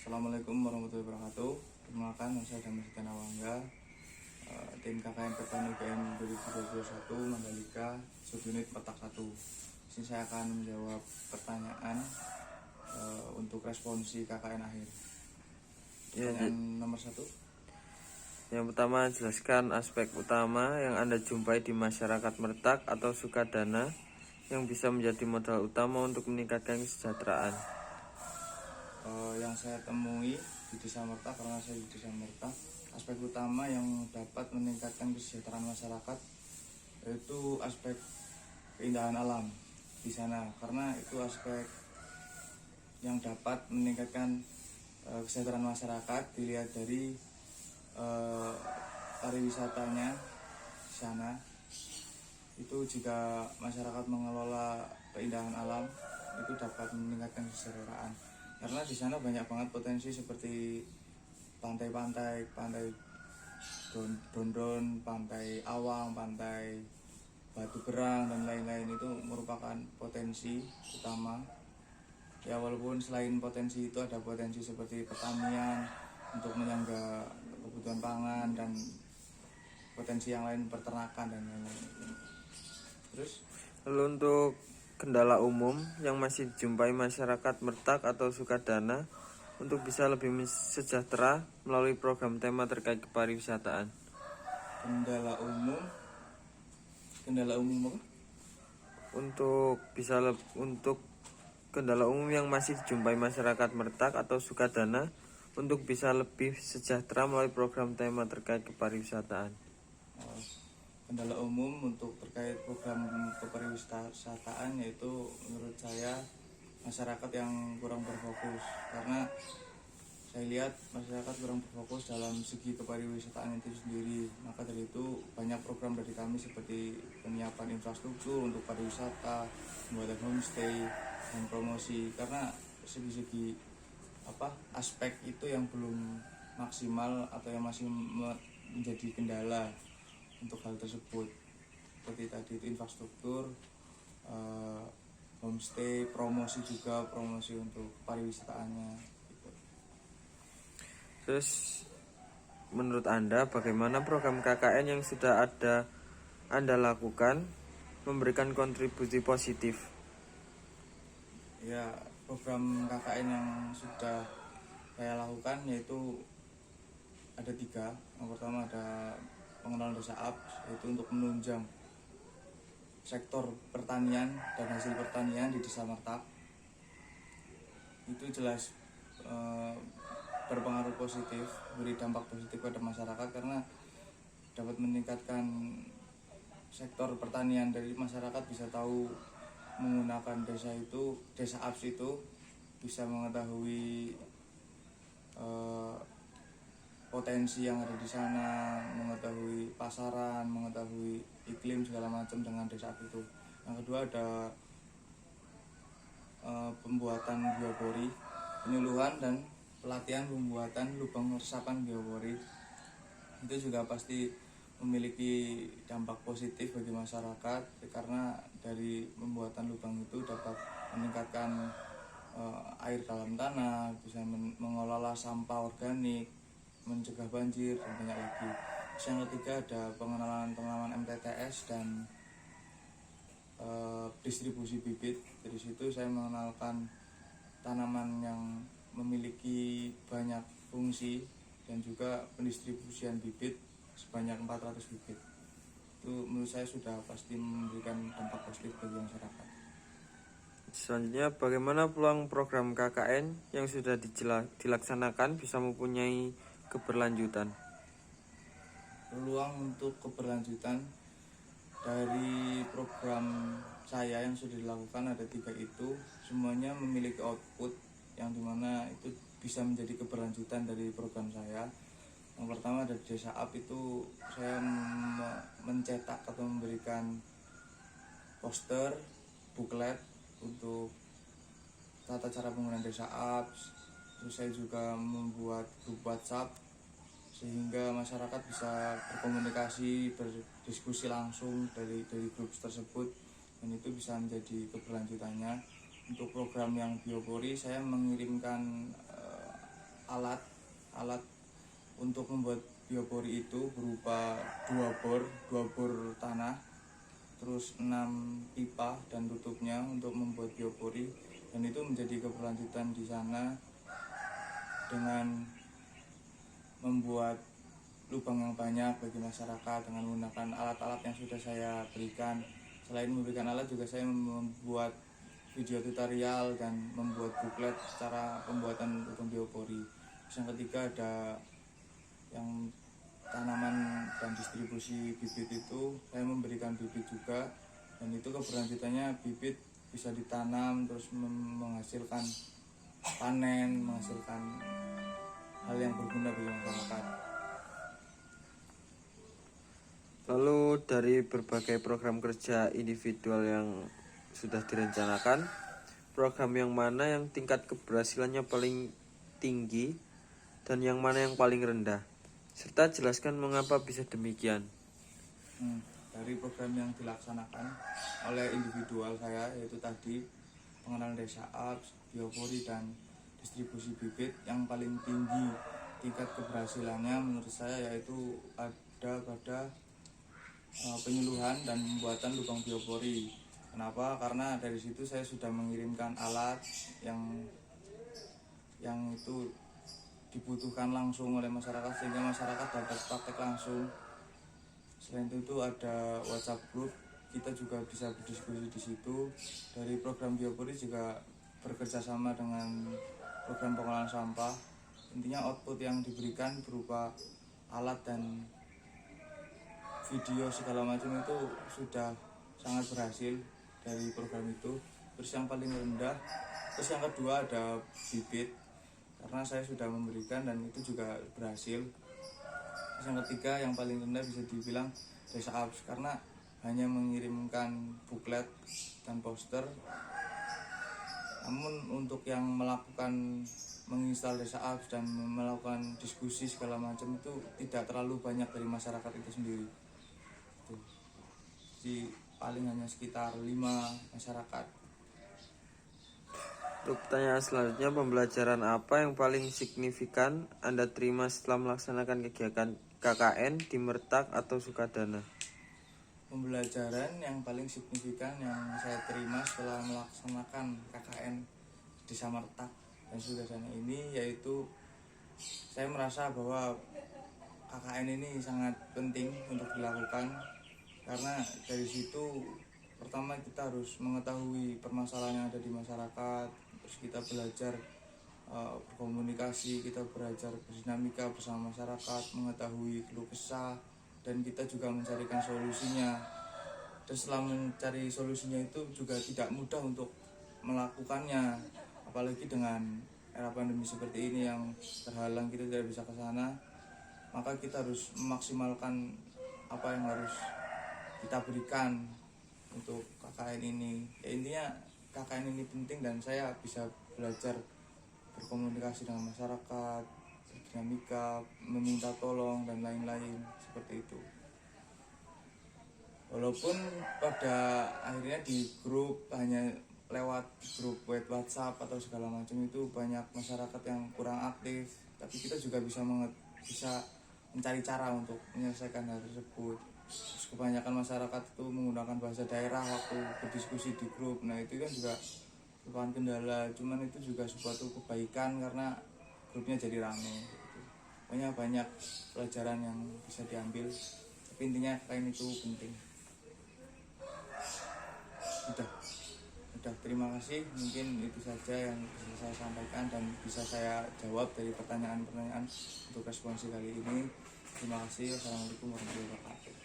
Assalamualaikum warahmatullahi wabarakatuh. Perkenalkan, saya Damas Wangga, tim KKN Petani UGM 2021 Mandalika, subunit Petak 1. Di sini saya akan menjawab pertanyaan untuk responsi KKN akhir. Pertanyaan nomor 1. Yang pertama, jelaskan aspek utama yang Anda jumpai di masyarakat Mertak atau Sukadana yang bisa menjadi modal utama untuk meningkatkan kesejahteraan. Yang saya temui di Desa Mertak, karena saya di Desa Mertak, aspek utama yang dapat meningkatkan kesejahteraan masyarakat yaitu aspek keindahan alam di sana, karena itu aspek yang dapat meningkatkan kesejahteraan masyarakat dilihat dari pariwisatanya di sana. Itu jika masyarakat mengelola keindahan alam itu dapat meningkatkan kesejahteraan, karena di sana banyak banget potensi seperti pantai-pantai, pantai Dondon, pantai Awang, pantai Batu Berang dan lain-lain. Itu merupakan potensi utama. Ya, walaupun selain potensi itu ada potensi seperti pertanian untuk menyangga kebutuhan pangan dan potensi yang lain, peternakan dan lain-lain. Terus Lalu untuk kendala umum yang masih dijumpai masyarakat Mertak atau Sukadana untuk bisa lebih sejahtera melalui program tema terkait kepariwisataan. kendala umum apa? Untuk kendala umum yang masih dijumpai masyarakat Mertak atau Sukadana untuk bisa lebih sejahtera melalui program tema terkait kepariwisataan. Kendala umum untuk terkait program kepariwisataan yaitu menurut saya masyarakat yang kurang berfokus, karena saya lihat masyarakat kurang berfokus dalam segi kepariwisataan itu sendiri. Maka dari itu banyak program dari kami seperti penyiapan infrastruktur untuk pariwisata, pembuatan homestay dan promosi, karena segi-segi aspek itu yang belum maksimal atau yang masih menjadi kendala untuk hal tersebut, seperti tadi itu infrastruktur, homestay, promosi untuk pariwisataannya gitu. Terus menurut Anda bagaimana program KKN yang sudah ada Anda lakukan memberikan kontribusi positif? Ya, program KKN yang sudah saya lakukan yaitu ada 3. Yang pertama ada pengenalan desa APS, yaitu untuk menunjang sektor pertanian dan hasil pertanian di Desa Mertak. Itu jelas berpengaruh positif, beri dampak positif pada masyarakat, karena dapat meningkatkan sektor pertanian dari masyarakat, bisa tahu menggunakan desa APS itu bisa mengetahui potensi yang ada di sana, mengetahui pasaran, mengetahui iklim segala macam dengan desa APS itu. Yang kedua ada pembuatan biopori, penyuluhan dan pelatihan pembuatan lubang resapan biopori. Itu juga pasti memiliki dampak positif bagi masyarakat, karena dari pembuatan lubang itu dapat meningkatkan air dalam tanah, bisa mengelola sampah organik, mencegah banjir dan banyak lagi. Terus yang ketiga ada pengenalan MTTS dan distribusi bibit. Dari situ saya mengenalkan tanaman yang memiliki banyak fungsi dan juga pendistribusian bibit sebanyak 400 bibit. Itu menurut saya sudah pasti memberikan dampak positif bagi masyarakat. Selanjutnya, bagaimana peluang program KKN yang sudah dilaksanakan bisa mempunyai keberlanjutan? Peluang untuk keberlanjutan dari program saya yang sudah dilakukan ada 3 itu, semuanya memiliki output yang dimana itu bisa menjadi keberlanjutan dari program saya. Yang pertama dari Desa Up itu saya mencetak atau memberikan poster, booklet untuk tata cara penggunaan Desa Apps. Terus saya juga membuat grup WhatsApp sehingga masyarakat bisa berkomunikasi, berdiskusi langsung dari grup tersebut, dan itu bisa menjadi keberlanjutannya. Untuk program yang biopori saya mengirimkan alat untuk membuat biopori itu berupa dua bor tanah, terus 6 pipa dan tutupnya untuk membuat biopori, dan itu menjadi keberlanjutan di sana dengan membuat lubang yang banyak bagi masyarakat dengan menggunakan alat-alat yang sudah saya berikan. Selain memberikan alat juga saya membuat video tutorial dan membuat booklet cara pembuatan lubang biopori. Terus yang ketiga ada yang tanaman dan distribusi bibit, itu saya memberikan bibit juga, dan itu keberlanjutannya bibit bisa ditanam terus menghasilkan panen, menghasilkan hal yang berguna bagi masyarakat. Lalu dari berbagai program kerja individual yang sudah direncanakan, program yang mana yang tingkat keberhasilannya paling tinggi dan yang mana yang paling rendah? Serta jelaskan mengapa bisa demikian. Dari program yang dilaksanakan oleh individual saya, yaitu tadi pengenalan desa apps, biopori, dan distribusi bibit, yang paling tinggi tingkat keberhasilannya menurut saya yaitu ada pada penyuluhan dan pembuatan lubang biopori. Kenapa? Karena dari situ saya sudah mengirimkan alat yang itu dibutuhkan langsung oleh masyarakat, sehingga masyarakat dapat praktek langsung. Selain itu ada WhatsApp group, kita juga bisa berdiskusi di situ. Dari program biopori juga bekerja sama dengan program pengolahan sampah. Intinya output yang diberikan berupa alat dan video segala macam itu sudah sangat berhasil dari program itu. Terus yang paling rendah, terus yang kedua ada bibit, karena saya sudah memberikan dan itu juga berhasil. Terus yang ketiga yang paling rendah bisa dibilang desa apps, karena hanya mengirimkan booklet dan poster. Namun untuk yang melakukan menginstal desa apps dan melakukan diskusi segala macam itu tidak terlalu banyak dari masyarakat itu sendiri. Jadi paling hanya sekitar 5 masyarakat. Untuk pertanyaan selanjutnya, pembelajaran apa yang paling signifikan Anda terima setelah melaksanakan kegiatan KKN di Mertak atau Sukadana? Pembelajaran yang paling signifikan yang saya terima setelah melaksanakan KKN di Desa Mertak dan Sukadana ini yaitu saya merasa bahwa KKN ini sangat penting untuk dilakukan, karena dari situ pertama kita harus mengetahui permasalahan yang ada di masyarakat, terus kita belajar berkomunikasi, kita belajar berdinamika bersama masyarakat, mengetahui keluh kesah, dan kita juga mencarikan solusinya. Dan setelah mencari solusinya itu juga tidak mudah untuk melakukannya, apalagi dengan era pandemi seperti ini yang terhalang kita tidak bisa ke sana. Maka kita harus memaksimalkan apa yang harus kita berikan untuk KKN ini. Ya, intinya KKN ini penting dan saya bisa belajar berkomunikasi dengan masyarakat, berdinamika, meminta tolong dan lain-lain seperti itu. Walaupun pada akhirnya di grup hanya lewat grup WhatsApp atau segala macam itu banyak masyarakat yang kurang aktif, tapi kita juga bisa mencari cara untuk menyelesaikan hal tersebut. Terus kebanyakan masyarakat itu menggunakan bahasa daerah waktu berdiskusi di grup. Nah itu kan juga merupakan kendala, cuman itu juga suatu kebaikan karena grupnya jadi ramai gitu. Pokoknya banyak pelajaran yang bisa diambil, tapi intinya kain itu penting. Udah, terima kasih. Mungkin itu saja yang bisa saya sampaikan dan bisa saya jawab dari pertanyaan-pertanyaan untuk responsi kali ini. Terima kasih. Wassalamualaikum warahmatullahi wabarakatuh.